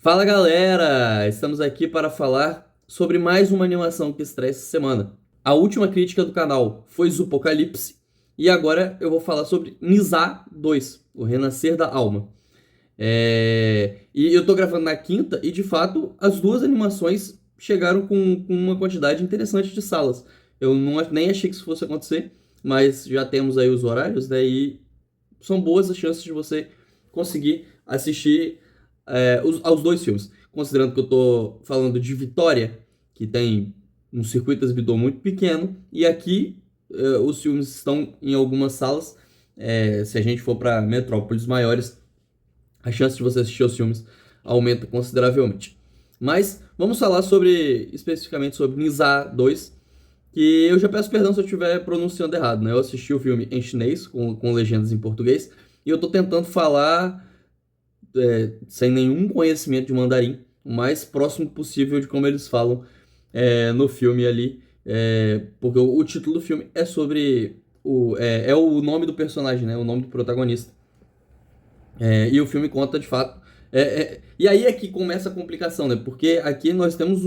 Fala galera! Estamos aqui para falar sobre mais uma animação que estreia essa semana. A última crítica do canal foi Zupocalipse e agora eu vou falar sobre Nizar 2, O Renascer da Alma. E eu tô gravando na quinta e de fato as duas animações chegaram com uma quantidade interessante de salas. Eu nem achei que isso fosse acontecer, mas já temos aí os horários, daí são boas as chances de você conseguir assistir aos dois filmes. Considerando que eu tô falando de Vitória, que tem um circuito exibidor muito pequeno, e aqui os filmes estão em algumas salas. Se a gente for para metrópoles maiores, a chance de você assistir os filmes aumenta consideravelmente. Mas vamos falar especificamente sobre Nizar 2, que eu já peço perdão se eu estiver pronunciando errado, né? Eu assisti o filme em chinês, com legendas em português, e eu tô tentando falar sem nenhum conhecimento de mandarim, o mais próximo possível de como eles falam no filme ali, porque o título do filme é sobre é o nome do personagem, né? O nome do protagonista. E o filme conta de fato. E aí é que começa a complicação, né? Porque aqui nós temos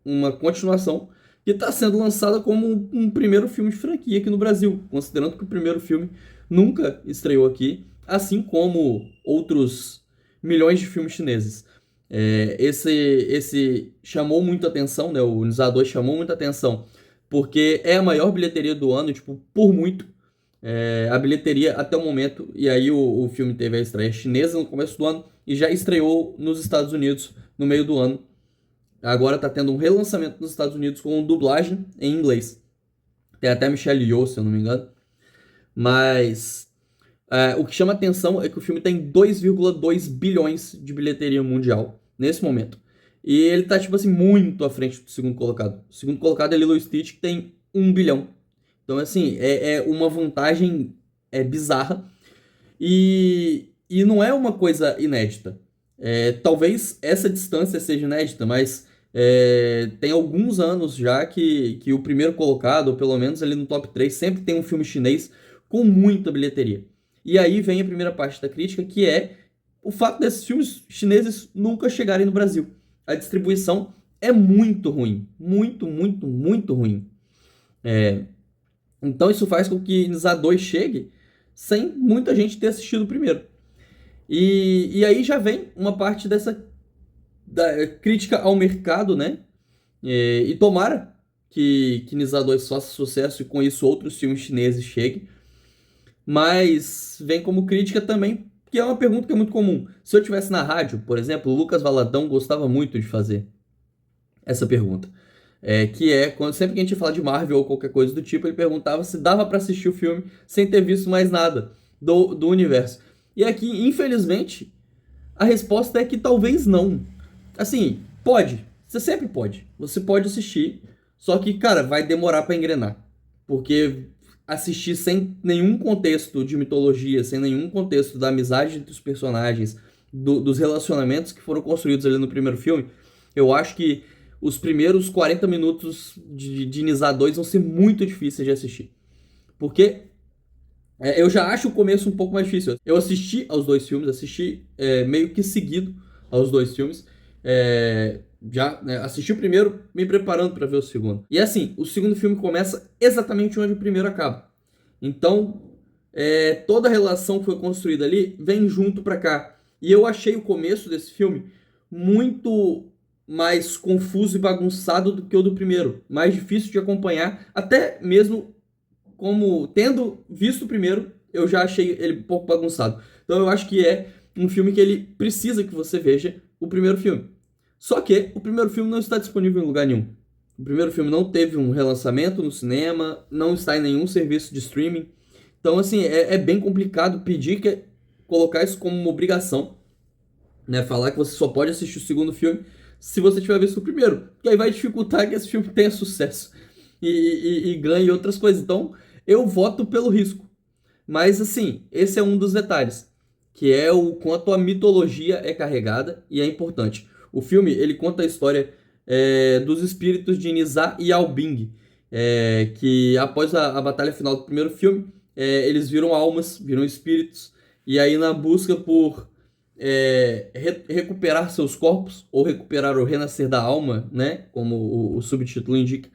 uma continuação que está sendo lançada como um primeiro filme de franquia aqui no Brasil, considerando que o primeiro filme nunca estreou aqui, assim como outros milhões de filmes chineses. Esse chamou muita atenção, né? O Nisa 2 chamou muita atenção, porque é a maior bilheteria do ano, tipo, por muito. A bilheteria até o momento, e aí o filme teve a estreia chinesa no começo do ano e já estreou nos Estados Unidos no meio do ano. Agora tá tendo um relançamento nos Estados Unidos com dublagem em inglês. Tem até Michelle Yeoh, se eu não me engano. Mas o que chama atenção é que o filme tem 2,2 bilhões de bilheteria mundial nesse momento. E ele tá, tipo assim, muito à frente do segundo colocado. O segundo colocado é Lilo e Stitch, que tem 1 bilhão. Então, assim, é uma vantagem bizarra. E não é uma coisa inédita. Talvez essa distância seja inédita, mas tem alguns anos já que o primeiro colocado, ou pelo menos ali no top 3 sempre tem um filme chinês com muita bilheteria. E aí vem a primeira parte da crítica, que é o fato desses filmes chineses nunca chegarem no Brasil. A distribuição é muito ruim. Muito, muito, muito ruim. Então isso faz com que Nisa 2 chegue sem muita gente ter assistido o primeiro. E aí já vem uma parte dessa crítica ao mercado, né? E tomara que Nisa 2 faça sucesso e com isso outros filmes chineses cheguem. Mas vem como crítica também, que é uma pergunta que é muito comum. Se eu tivesse na rádio, por exemplo, o Lucas Valadão gostava muito de fazer essa pergunta. Sempre que a gente fala de Marvel ou qualquer coisa do tipo, ele perguntava se dava pra assistir o filme sem ter visto mais nada do universo. E aqui, infelizmente, a resposta é que talvez não. Assim, pode. Você sempre pode. Você pode assistir. Só que, cara, vai demorar pra engrenar. Porque assistir sem nenhum contexto de mitologia, sem nenhum contexto da amizade entre os personagens, dos relacionamentos que foram construídos ali no primeiro filme, eu acho que os primeiros 40 minutos de Nisa 2 vão ser muito difíceis de assistir. Porque eu já acho o começo um pouco mais difícil. Eu assisti aos dois filmes, assisti meio que seguido aos dois filmes. Já assisti o primeiro, me preparando para ver o segundo. E assim, o segundo filme começa exatamente onde o primeiro acaba. Então, toda a relação que foi construída ali vem junto para cá. E eu achei o começo desse filme muito mais confuso e bagunçado do que o do primeiro. Mais difícil de acompanhar, até mesmo como tendo visto o primeiro, eu já achei ele um pouco bagunçado. Então eu acho que é um filme que ele precisa que você veja o primeiro filme. Só que o primeiro filme não está disponível em lugar nenhum. O primeiro filme não teve um relançamento no cinema, não está em nenhum serviço de streaming. Então, assim, é bem complicado colocar isso como uma obrigação, né? Falar que você só pode assistir o segundo filme se você tiver visto o primeiro. Que aí vai dificultar que esse filme tenha sucesso e ganhe outras coisas. Então, eu voto pelo risco. Mas, assim, esse é um dos detalhes, que é o quanto a mitologia é carregada e é importante. O filme, ele conta a história dos espíritos de Nizar e Albing, que após a batalha final do primeiro filme, eles viram almas, viram espíritos, e aí na busca por recuperar seus corpos, ou recuperar o renascer da alma, né? Como o subtítulo indica.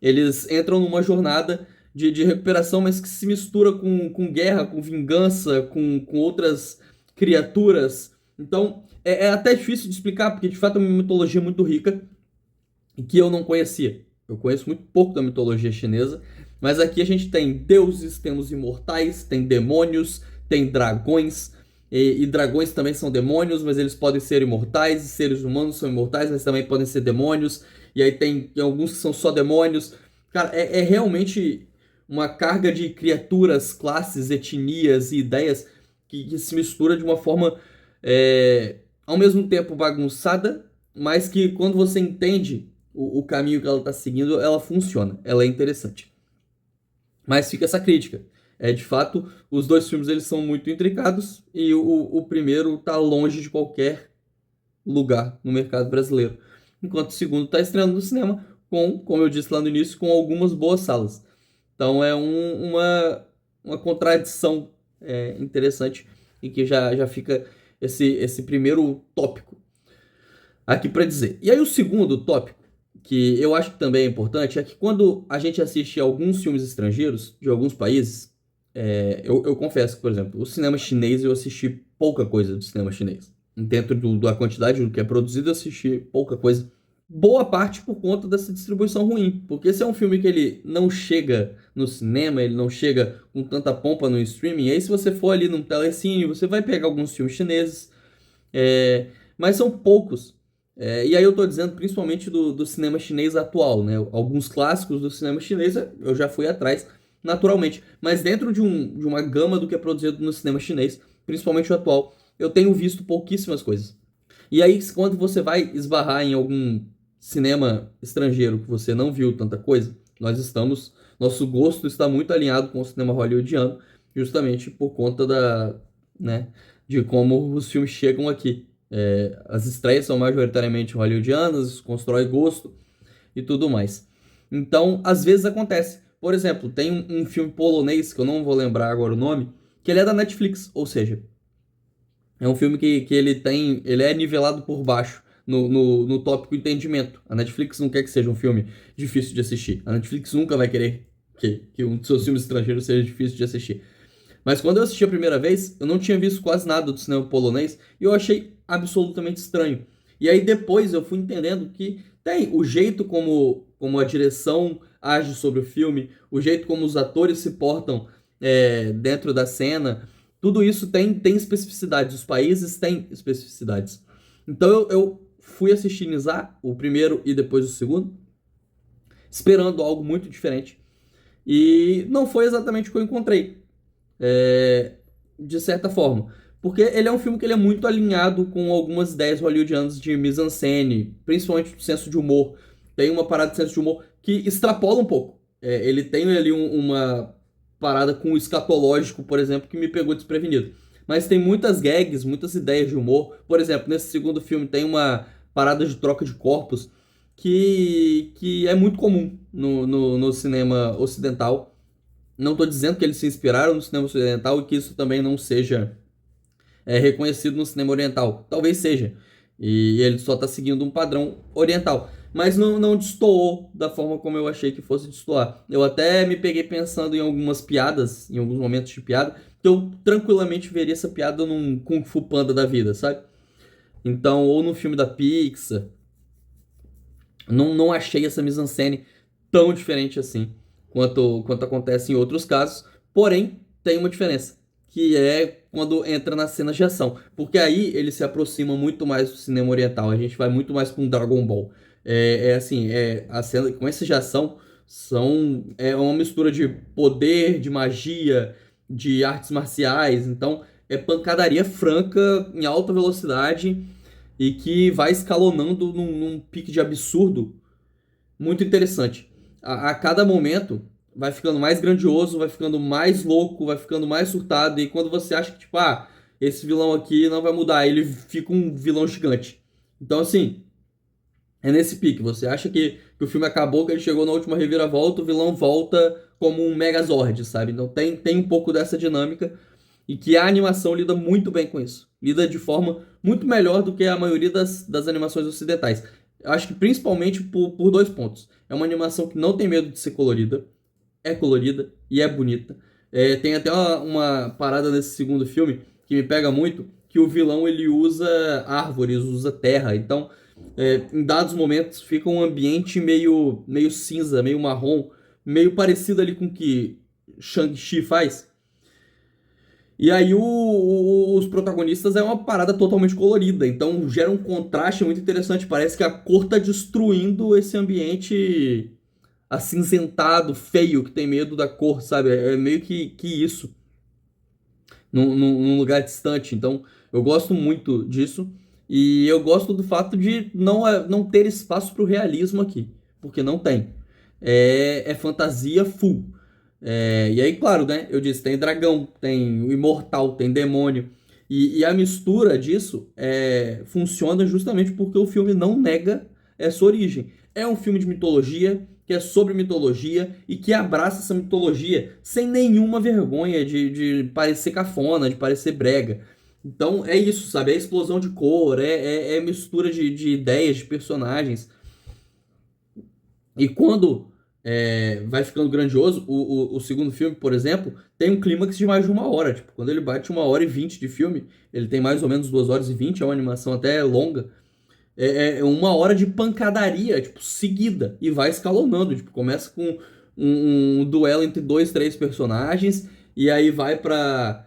Eles entram numa jornada de recuperação, mas que se mistura com guerra, com vingança, com outras criaturas. Então, é até difícil de explicar, porque de fato é uma mitologia muito rica e que eu não conhecia. Eu conheço muito pouco da mitologia chinesa, mas aqui a gente tem deuses, temos imortais, tem demônios, tem dragões, e dragões também são demônios, mas eles podem ser imortais, e seres humanos são imortais, mas também podem ser demônios, e aí tem alguns que são só demônios. Cara, é realmente uma carga de criaturas, classes, etnias e ideias que se mistura de uma forma ao mesmo tempo bagunçada, mas que quando você entende o caminho que ela está seguindo, ela funciona, ela é interessante. Mas fica essa crítica. De fato, os dois filmes eles são muito intricados e o primeiro está longe de qualquer lugar no mercado brasileiro. Enquanto o segundo está estreando no cinema como eu disse lá no início, com algumas boas salas. Então é uma contradição interessante e que já fica esse primeiro tópico aqui para dizer. E aí o segundo tópico, que eu acho que também é importante, é que quando a gente assiste alguns filmes estrangeiros de alguns países, eu confesso que, por exemplo, o cinema chinês eu assisti pouca coisa do cinema chinês. Dentro da quantidade do que é produzido, eu assisti pouca coisa. Boa parte por conta dessa distribuição ruim. Porque esse é um filme que ele não chega no cinema, ele não chega com tanta pompa no streaming. E aí se você for ali num telecine, você vai pegar alguns filmes chineses, mas são poucos. E aí eu tô dizendo principalmente do cinema chinês atual, né? Alguns clássicos do cinema chinês eu já fui atrás, naturalmente. Mas dentro de uma gama do que é produzido no cinema chinês, principalmente o atual, eu tenho visto pouquíssimas coisas. E aí, quando você vai esbarrar em algum cinema estrangeiro que você não viu tanta coisa, nosso gosto está muito alinhado com o cinema hollywoodiano, justamente por conta né, de como os filmes chegam aqui. As estreias são majoritariamente hollywoodianas, isso constrói gosto e tudo mais. Então, às vezes acontece. Por exemplo, tem um filme polonês, que eu não vou lembrar agora o nome, que ele é da Netflix, ou seja, é um filme que ele é nivelado por baixo no tópico entendimento. A Netflix não quer que seja um filme difícil de assistir. A Netflix nunca vai querer que um dos seus filmes estrangeiros seja difícil de assistir. Mas quando eu assisti a primeira vez, eu não tinha visto quase nada do cinema polonês e eu achei absolutamente estranho. E aí depois eu fui entendendo que tem o jeito como a direção age sobre o filme, o jeito como os atores se portam dentro da cena, tudo isso tem especificidades, os países têm especificidades. Então eu fui assistir Nizar, o primeiro e depois o segundo, esperando algo muito diferente. E não foi exatamente o que eu encontrei, de certa forma. Porque ele é um filme que ele é muito alinhado com algumas ideias hollywoodianas de mise-en-scène, principalmente do senso de humor. Tem uma parada de senso de humor que extrapola um pouco. Ele tem ali uma parada com o escatológico, por exemplo, que me pegou desprevenido. Mas tem muitas gags, muitas ideias de humor. Por exemplo, nesse segundo filme tem uma parada de troca de corpos que é muito comum no cinema ocidental. Não estou dizendo que eles se inspiraram no cinema ocidental e que isso também não seja reconhecido no cinema oriental. Talvez seja. E ele só está seguindo um padrão oriental. Mas não destoou da forma como eu achei que fosse destoar. Eu até me peguei pensando em algumas piadas, em alguns momentos de piada, que eu tranquilamente veria essa piada num Kung Fu Panda da vida, sabe? Então, ou no filme da Pixar. Não achei essa mise-en-scène tão diferente assim quanto acontece em outros casos. Porém, tem uma diferença, que é quando entra nas cenas de ação. Porque aí ele se aproxima muito mais do cinema oriental. A gente vai muito mais com Dragon Ball. Assim, a cena com essa de ação é uma mistura de poder, de magia, de artes marciais. Então, é pancadaria franca em alta velocidade e que vai escalonando num pique de absurdo muito interessante. A cada momento vai ficando mais grandioso, vai ficando mais louco, vai ficando mais surtado, e quando você acha que, tipo, esse vilão aqui não vai mudar, ele fica um vilão gigante. Então, assim, é nesse pique. Você acha que o filme acabou, que ele chegou na última reviravolta, o vilão volta como um Megazord, sabe? Então tem um pouco dessa dinâmica. E que a animação lida muito bem com isso. Lida de forma muito melhor do que a maioria das animações ocidentais. Eu acho que principalmente por dois pontos. É uma animação que não tem medo de ser colorida, é colorida e é bonita. Tem até uma parada nesse segundo filme que me pega muito, que o vilão ele usa árvores, usa terra. Então, em dados momentos fica um ambiente meio cinza, meio marrom, meio parecido ali com o que Shang-Chi faz. E aí os protagonistas é uma parada totalmente colorida, então gera um contraste muito interessante. Parece que a cor tá destruindo esse ambiente acinzentado, feio, que tem medo da cor, sabe? É meio que isso, num lugar distante. Então eu gosto muito disso. E eu gosto do fato de não ter espaço para o realismo aqui, porque não tem. É fantasia full. E aí, claro, né? Eu disse, tem dragão, tem o imortal, tem demônio. E a mistura disso funciona justamente porque o filme não nega essa origem. É um filme de mitologia, que é sobre mitologia e que abraça essa mitologia sem nenhuma vergonha de parecer cafona, de parecer brega. Então é isso, sabe? É explosão de cor, é mistura de ideias, de personagens. E quando vai ficando grandioso, o segundo filme, por exemplo, tem um clímax de mais de 1 hora. Tipo, quando ele bate 1 hora e 20 de filme, ele tem mais ou menos 2 horas e 20, é uma animação até longa. É 1 hora de pancadaria, tipo, seguida. E vai escalonando. Tipo, começa com um duelo entre dois, três personagens. E aí vai pra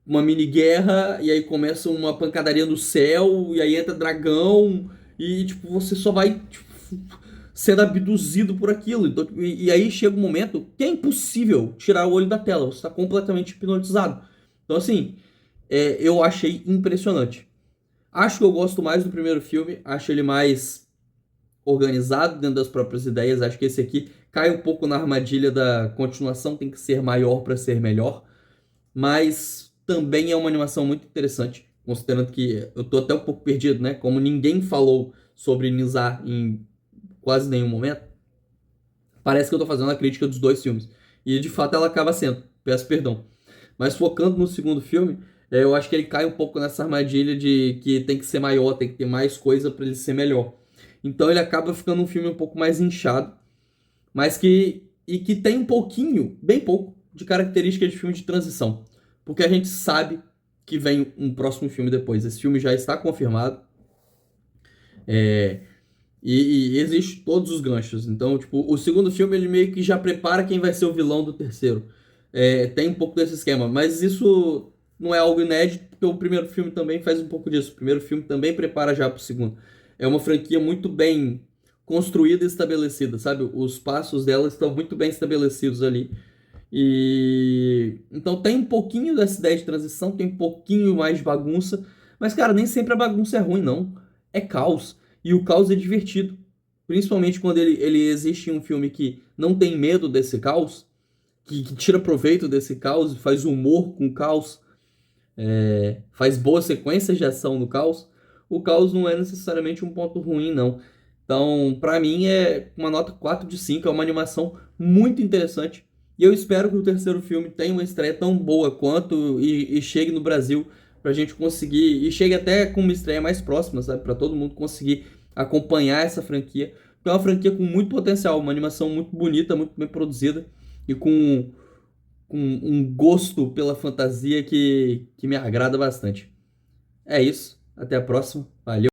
uma mini guerra. E aí começa uma pancadaria no céu. E aí entra dragão. E, tipo, você só vai, tipo, sendo abduzido por aquilo. Então, e aí chega um momento que é impossível tirar o olho da tela. Você está completamente hipnotizado. Então, assim, eu achei impressionante. Acho que eu gosto mais do primeiro filme. Acho ele mais organizado dentro das próprias ideias. Acho que esse aqui cai um pouco na armadilha da continuação. Tem que ser maior para ser melhor. Mas também é uma animação muito interessante. Considerando que eu tô até um pouco perdido, né? Como ninguém falou sobre Nizar em quase nenhum momento, parece que eu tô fazendo a crítica dos dois filmes. E de fato ela acaba sendo. Peço perdão. Mas focando no segundo filme, eu acho que ele cai um pouco nessa armadilha de que tem que ser maior, tem que ter mais coisa para ele ser melhor. Então ele acaba ficando um filme um pouco mais inchado, mas que tem um pouquinho, bem pouco, de características de filme de transição. Porque a gente sabe que vem um próximo filme depois. Esse filme já está confirmado. É, e existe todos os ganchos. Então, tipo, o segundo filme ele meio que já prepara quem vai ser o vilão do terceiro. Tem um pouco desse esquema, mas isso não é algo inédito, porque o primeiro filme também faz um pouco disso. O primeiro filme também prepara já pro segundo. É uma franquia muito bem construída e estabelecida, sabe? Os passos dela estão muito bem estabelecidos ali. E então tem um pouquinho dessa ideia de transição, tem um pouquinho mais de bagunça, mas cara, nem sempre a bagunça é ruim, não. É caos. E o caos é divertido. Principalmente quando ele existe em um filme que não tem medo desse caos, que tira proveito desse caos, faz humor com o caos, faz boas sequências de ação no caos. O caos não é necessariamente um ponto ruim, não. Então, pra mim, é uma nota 4/5, é uma animação muito interessante. E eu espero que o terceiro filme tenha uma estreia tão boa quanto e chegue no Brasil pra gente conseguir, e chegue até com uma estreia mais próxima, sabe? Pra todo mundo conseguir acompanhar essa franquia. Porque é uma franquia com muito potencial, uma animação muito bonita, muito bem produzida e com um gosto pela fantasia que me agrada bastante. É isso, até a próxima, valeu!